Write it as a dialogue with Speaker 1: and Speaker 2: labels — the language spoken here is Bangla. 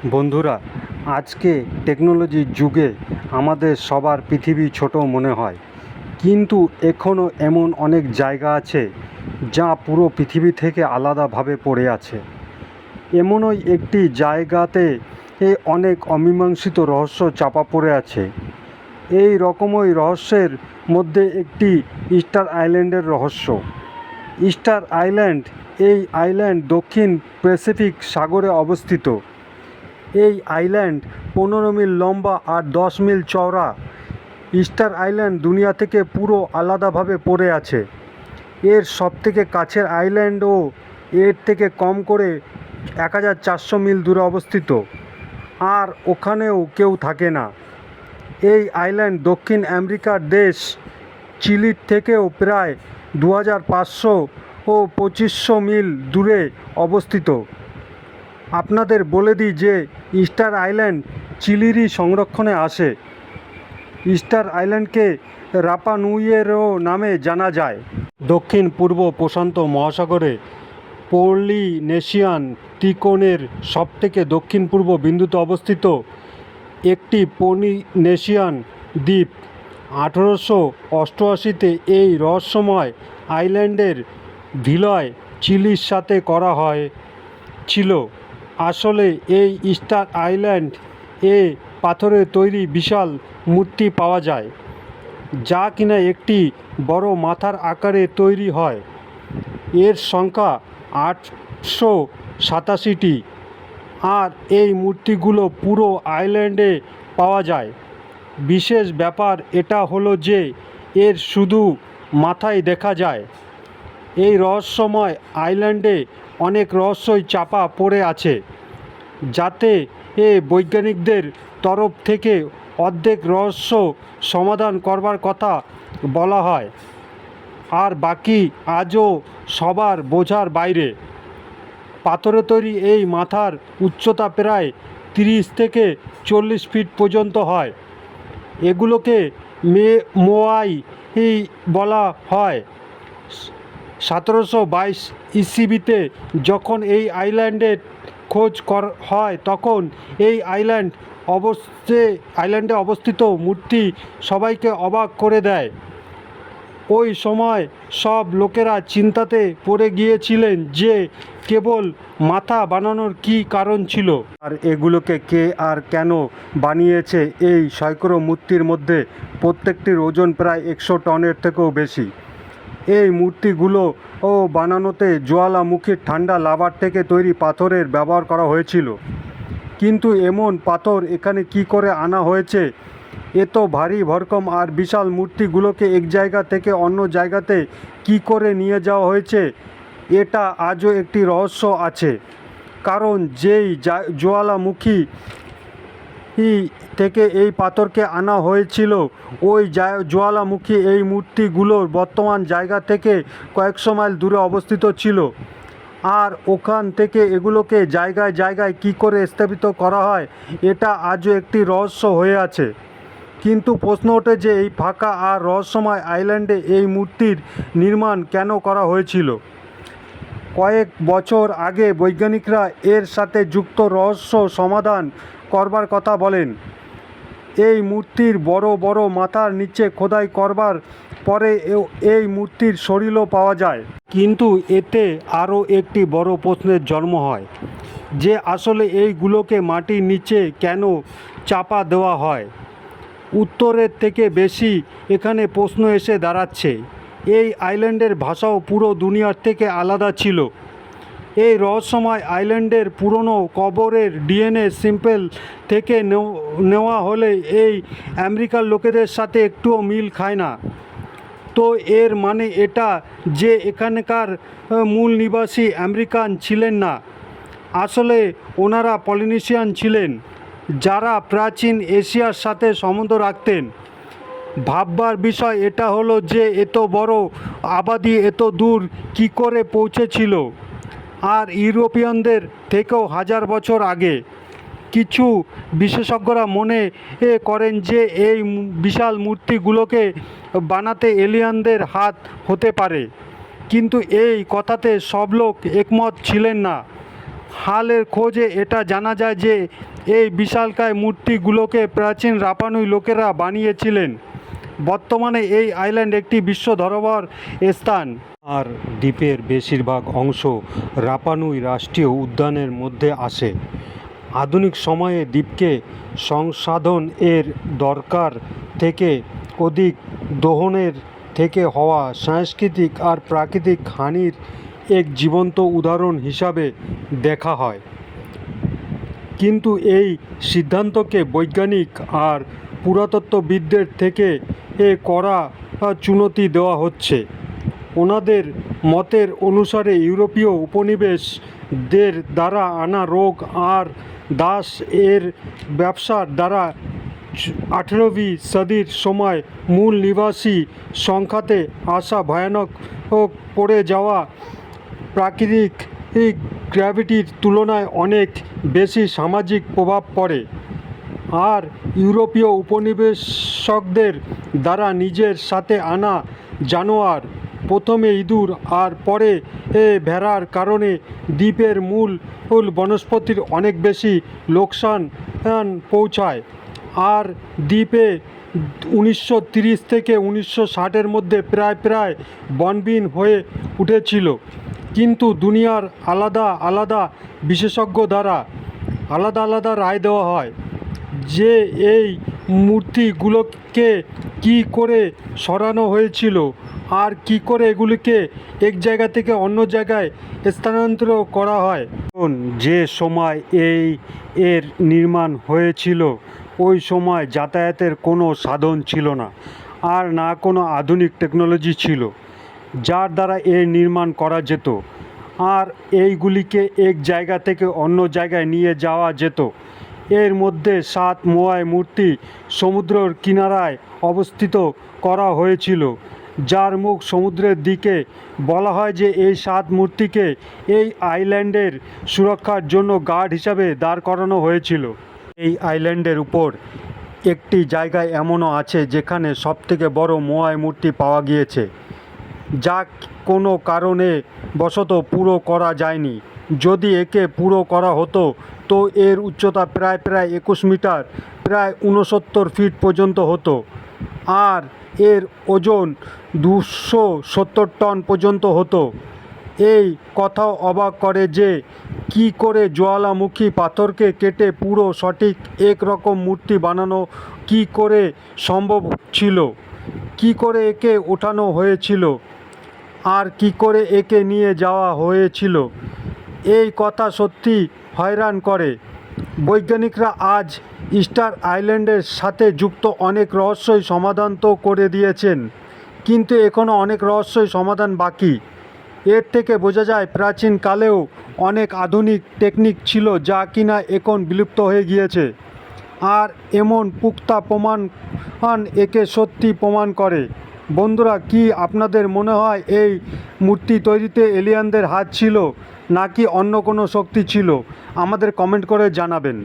Speaker 1: বন্ধুরা, আজকে টেকনোলজির যুগে আমাদের সবার পৃথিবী ছোট মনে হয়, কিন্তু এখনও এমন অনেক জায়গা আছে যা পুরো পৃথিবী থেকে আলাদাভাবে পড়ে আছে। এমনই একটি জায়গাতে অনেক অমীমাংসিত রহস্য চাপা পড়ে আছে। এই রকমই রহস্যের মধ্যে একটি ইস্টার আইল্যান্ডের রহস্য। ইস্টার আইল্যান্ড, এই আইল্যান্ড দক্ষিণ প্যাসিফিক সাগরে অবস্থিত। এই আইল্যান্ড 15 মিল লম্বা আর 10 মিল চওড়া। ইস্টার আইল্যান্ড দুনিয়া থেকে পুরো আলাদাভাবে পড়ে আছে। এর সবথেকে কাছের আইল্যান্ডও এর থেকে কম করে 1400 মিল দূরে অবস্থিত, আর ওখানেও কেউ থাকে না। এই আইল্যান্ড দক্ষিণ আমেরিকার দেশ চিলির থেকেও প্রায় 2500 ও 2500 মিল দূরে অবস্থিত। আপনাদের বলে দিই যে ইস্টার আইল্যান্ড চিলিরই সংরক্ষণে আসে। ইস্টার আইল্যান্ডকে রাপা নুইয়েরও নামে জানা যায়। দক্ষিণ পূর্ব প্রশান্ত মহাসাগরে পলিনেশিয়ান ত্রিকোণের সবথেকে দক্ষিণ পূর্ব বিন্দুতে অবস্থিত একটি পলিনেশিয়ান দ্বীপ। 1888-তে এই রহস্যময় আইল্যান্ডের বিলয় চিলির সাথে করা হয়েছিল। আসলে এই ইস্টার আইল্যান্ড পাথরের তৈরি বিশাল মূর্তি পাওয়া যায়, যা কিনা একটি বড় মাথার আকারে তৈরি হয়। এর সংখ্যা 887টি, আর এই মূর্তিগুলো পুরো আইল্যান্ডে পাওয়া যায়। বিশেষ ব্যাপার এটা হলো যে এর শুধু মাথাই দেখা যায়। এই রহস্যময় আইল্যান্ডে অনেক রহস্যই চাপা পড়ে আছে, যাতে বৈজ্ঞানিকদের তরফ থেকে অর্ধেক রহস্য সমাধান করবার কথা বলা হয়, আর বাকি আজও সবার বোঝার বাইরে। পাথরে তৈরি এই মাথার উচ্চতা প্রায় 30 থেকে 40 ফিট পর্যন্ত হয়। এগুলোকে মোয়াই বলা হয়। 1722 ইসিবিতে যখন এই আইল্যান্ডের খোঁজ হয়, তখন এই আইল্যান্ডে অবস্থিত মূর্তি সবাইকে অবাক করে দেয়। ওই সময় সব লোকেরা চিন্তাতে পড়ে গিয়েছিলেন যে কেবল মাথা বানানোর কী কারণ ছিল, আর এগুলোকে কে আর কেন বানিয়েছে। এই সৈকড়ো মূর্তির মধ্যে প্রত্যেকটির ওজন প্রায় 100 টনের থেকেও বেশি। এই মূর্তিগুলো বানানোতে জ্বালামুখীর ঠান্ডা লাভার থেকে তৈরি পাথরের ব্যবহার করা হয়েছিল। কিন্তু এমন পাথর এখানে কি করে আনা হয়েছে, এত ভারী ভরকম আর বিশাল মূর্তিগুলোকে এক জায়গা থেকে অন্য জায়গাতে কি করে নিয়ে যাওয়া হয়েছে, এটা আজও একটি রহস্য আছে। কারণ যেই জ্বালামুখী থেকে এই পাথরকে আনা হয়েছিল, ওই জ্বালামুখী এই মূর্তিগুলোর বর্তমান জায়গা থেকে কয়েকশো মাইল দূরে অবস্থিত ছিল, আর ওখান থেকে এগুলোকে জায়গায় জায়গায় কি করে স্থাপিত করা হয়, এটা আজও একটি রহস্য হয়ে আছে। কিন্তু প্রশ্ন ওঠে যে এই ফাঁকা আর রহস্যময় আইল্যান্ডে এই মূর্তির নির্মাণ কেন করা হয়েছিল। কয়েক বছর আগে বৈজ্ঞানিকরা এর সাথে যুক্ত রহস্য সমাধান করবার কথা বলেন। এই মূর্তির বড় বড় মাথার নিচে খোদাই করবার পরে এই মূর্তির শরীরও পাওয়া যায়। কিন্তু এতে আরও একটি বড় প্রশ্নের জন্ম হয়, যে আসলে এইগুলোকে মাটির নিচে কেন চাপা দেওয়া হয়। উত্তরের থেকে বেশি এখানে প্রশ্ন এসে দাঁড়াচ্ছে। এই আইল্যান্ডের ভাষাও পুরো দুনিয়ার থেকে আলাদা ছিল। এই রহস্যময় আইল্যান্ডের পুরনো কবরের ডিএনএ স্যাম্পল থেকে নেওয়া হলে এই আমেরিকার লোকেদের সাথে একটুও মিল খায় না। তো এর মানে এটা যে এখানকার মূল নিবাসী আমেরিকান ছিলেন না, আসলে ওনারা পলিনেশিয়ান ছিলেন, যারা প্রাচীন এশিয়ার সাথে সম্বন্ধ রাখতেন। ভাববার বিষয় এটা হলো যে এত বড় আবাদি এত দূর কি করে পৌঁছেছিল, আর ইউরোপিয়ানদের থেকেও 1000 বছর আগে। কিছু বিশেষজ্ঞরা মনে করেন যে এই বিশাল মূর্তিগুলোকে বানাতে এলিয়ানদের হাত হতে পারে, কিন্তু এই কথাতে সব লোক একমত ছিলেন না। হালের খোঁজে এটা জানা যায় যে এই বিশালকায় মূর্তিগুলোকে প্রাচীন রাপানুই লোকেরা বানিয়েছিলেন। বর্তমানে এই আইল্যান্ড একটি বিশ্ব ধरोहर স্থান, আর দ্বীপের বেশিরভাগ অংশ রাপানুই রাষ্ট্রীয় উদ্যানের মধ্যে আসে। আধুনিক সময়ে দ্বীপকে সংসাধন এর দরকার থেকে অধিক দহনের থেকে হওয়া সাংস্কৃতিক আর প্রাকৃতিক হানির এক জীবন্ত উদাহরণ হিসাবে দেখা হয়। কিন্তু এই সিদ্ধান্তকে বৈজ্ঞানিক আর পুরাতত্ত্ববিদদের থেকে কড়া চুনতি দেওয়া হচ্ছে। ওনাদের মতের অনুসারে ইউরোপীয় উপনিবেশদের দ্বারা আনা রোগ আর দাস এর ব্যবসার দ্বারা 18वीं সদির সময় মূল নিবাসী সংখ্যাতে আসা ভয়ানক পড়ে যাওয়া প্রাকৃতিক গ্র্যাভিটির তুলনায় অনেক বেশি সামাজিক প্রভাব পড়ে। আর ইউরোপীয় উপনিবেশকদের দ্বারা নিজের সাথে আনা জানোয়ার, প্রথমে ইঁদুর আর পরে ভেড়ার কারণে দ্বীপের মূল বনস্পতির অনেক বেশি লোকসান পৌঁছায়। আর দ্বীপে 1930 থেকে 1960-এর মধ্যে প্রায় বনবিহীন হয়ে উঠেছিল। কিন্তু দুনিয়ার আলাদা আলাদা বিশেষজ্ঞ দ্বারা আলাদা আলাদা রায় দেওয়া হয় যে এই মূর্তিগুলোকে কী করে সরানো হয়েছিল আর কী করে এগুলিকে এক জায়গা থেকে অন্য জায়গায় স্থানান্তর করা হয়। যে সময় এর নির্মাণ হয়েছিল ওই সময় যাতায়াতের কোনো সাধন ছিল না, আর না কোনো আধুনিক টেকনোলজি ছিল যার দ্বারা এর নির্মাণ করা যেত আর এইগুলিকে এক জায়গা থেকে অন্য জায়গায় নিয়ে যাওয়া যেত। এর মধ্যে 7 মোয়াই মূর্তি সমুদ্রের কিনারায় অবস্থিত করা হয়েছিল, যার মুখ সমুদ্রের দিকে। বলা হয় যে এই 7 মূর্তিকে এই আইল্যান্ডের সুরক্ষার জন্য গার্ড হিসাবে দাঁড় করানো হয়েছিল। এই আইল্যান্ডের উপর একটি জায়গায় এমনও আছে যেখানে সবথেকে বড় মোয়াই মূর্তি পাওয়া গিয়েছে, যা কোনো কারণে বশত পুরো করা যায়নি। যদি একে পুরো করা হতো তো এর উচ্চতা প্রায় 21 মিটার, প্রায় 69 ফিট পর্যন্ত হতো, আর এর ওজন 270 টন পর্যন্ত হতো। এই কথাও অবাক করে যে কী করে জ্বালামুখী পাথরকে কেটে পুরো সঠিক একরকম মূর্তি বানানো কী করে সম্ভব ছিল, কী করে একে ওঠানো হয়েছিল আর কী করে একে নিয়ে যাওয়া হয়েছিল। এই কথা সত্যি হয়রান করে। বৈজ্ঞানিকরা আজ ইস্টার আইল্যান্ডের সাথে যুক্ত অনেক রহস্যই সমাধান তো করে দিয়েছেন, কিন্তু এখনও অনেক রহস্যই সমাধান বাকি। এর থেকে বোঝা যায় প্রাচীনকালেও অনেক আধুনিক টেকনিক ছিল যা কিনা এখন বিলুপ্ত হয়ে গিয়েছে। আর এমন পুক্তা প্রমাণ একে সত্যি প্রমাণ করে। বন্ধুরা, কি আপনাদের মনে হয় এই মূর্তি তৈরিতে এলিয়েনদের হাত ছিল নাকি অন্য কোনো শক্তি ছিল? আমাদের কমেন্ট করে জানাবেন।